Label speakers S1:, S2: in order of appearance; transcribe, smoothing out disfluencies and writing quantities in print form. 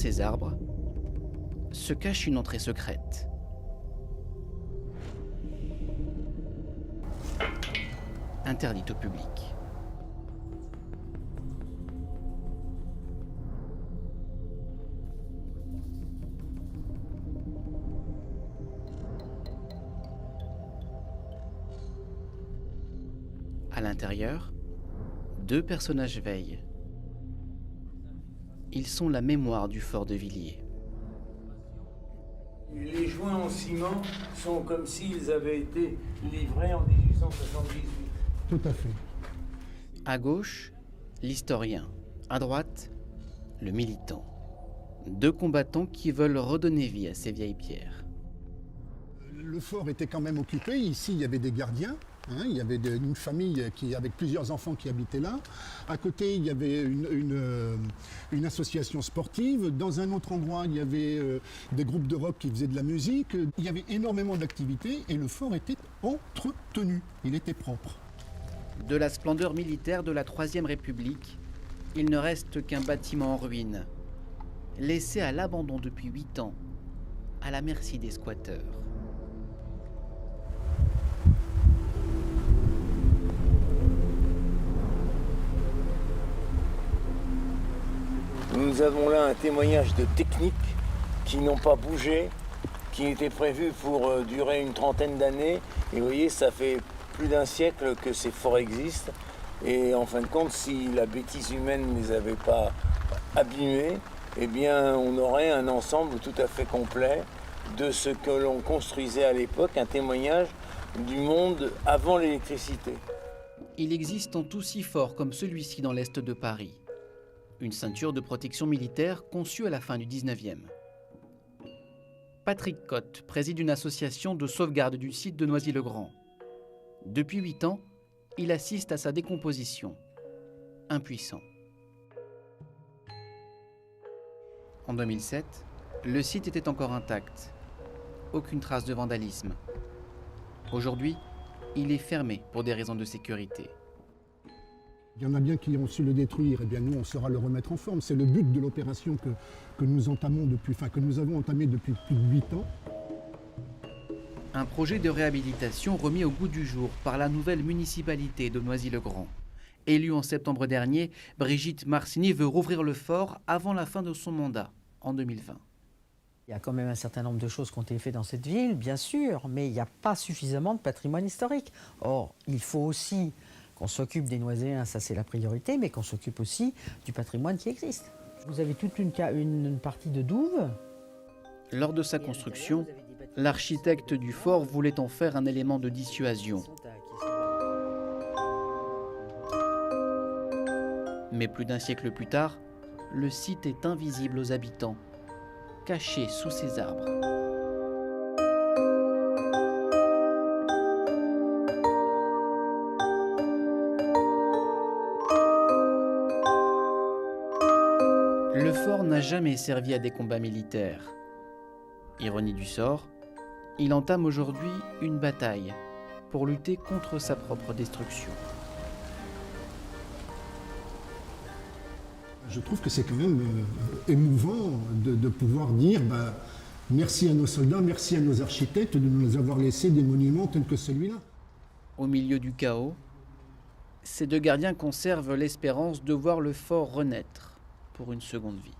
S1: ces arbres se cache une entrée secrète. Interdite au public. À l'intérieur, deux personnages veillent. Ils sont la mémoire du fort de Villiers.
S2: Les joints en ciment sont comme s'ils avaient été livrés en 1878.
S3: Tout à fait.
S1: À gauche, l'historien. À droite, le militant. Deux combattants qui veulent redonner vie à ces vieilles pierres.
S3: Le fort était quand même occupé. Ici, il y avait des gardiens. Il y avait une famille avec plusieurs enfants qui habitaient là. À côté, il y avait une association sportive. Dans un autre endroit, il y avait des groupes de rock qui faisaient de la musique. Il y avait énormément d'activités et le fort était entretenu. Il était propre.
S1: De la splendeur militaire de la Troisième République, il ne reste qu'un bâtiment en ruine, laissé à l'abandon depuis 8 ans, à la merci des squatteurs.
S2: Nous avons là un témoignage de techniques qui n'ont pas bougé, qui étaient prévues pour durer une trentaine d'années. Et vous voyez, ça fait plus d'un siècle que ces forts existent. Et en fin de compte, si la bêtise humaine ne les avait pas abîmés, eh bien, on aurait un ensemble tout à fait complet de ce que l'on construisait à l'époque, un témoignage du monde avant l'électricité.
S1: Il existe en tout 6 forts comme celui-ci dans l'est de Paris. Une ceinture de protection militaire conçue à la fin du 19e. Patrick Cotte préside une association de sauvegarde du site de Noisy-le-Grand. Depuis 8 ans, il assiste à sa décomposition. Impuissant. En 2007, le site était encore intact. Aucune trace de vandalisme. Aujourd'hui, il est fermé pour des raisons de sécurité.
S3: Il y en a bien qui ont su le détruire, et bien nous on saura le remettre en forme. C'est le but de l'opération que nous avons entamé depuis plus de 8 ans.
S1: Un projet de réhabilitation remis au goût du jour par la nouvelle municipalité de Noisy-le-Grand. Élue en septembre dernier, Brigitte Marcini veut rouvrir le fort avant la fin de son mandat, en 2020.
S4: Il y a quand même un certain nombre de choses qui ont été faites dans cette ville, bien sûr, mais il n'y a pas suffisamment de patrimoine historique. Or, il faut aussi qu'on s'occupe des Noiséens, ça c'est la priorité, mais qu'on s'occupe aussi du patrimoine qui existe. Vous avez toute une partie de douves.
S1: Lors de sa construction, l'architecte du fort voulait en faire un élément de dissuasion. Mais plus d'un siècle plus tard, le site est invisible aux habitants, caché sous ces arbres. Le fort n'a jamais servi à des combats militaires. Ironie du sort, il entame aujourd'hui une bataille pour lutter contre sa propre destruction.
S3: Je trouve que c'est quand même émouvant de pouvoir dire merci à nos soldats, merci à nos architectes de nous avoir laissé des monuments tels que celui-là.
S1: Au milieu du chaos, ces deux gardiens conservent l'espérance de voir le fort renaître pour une seconde vie.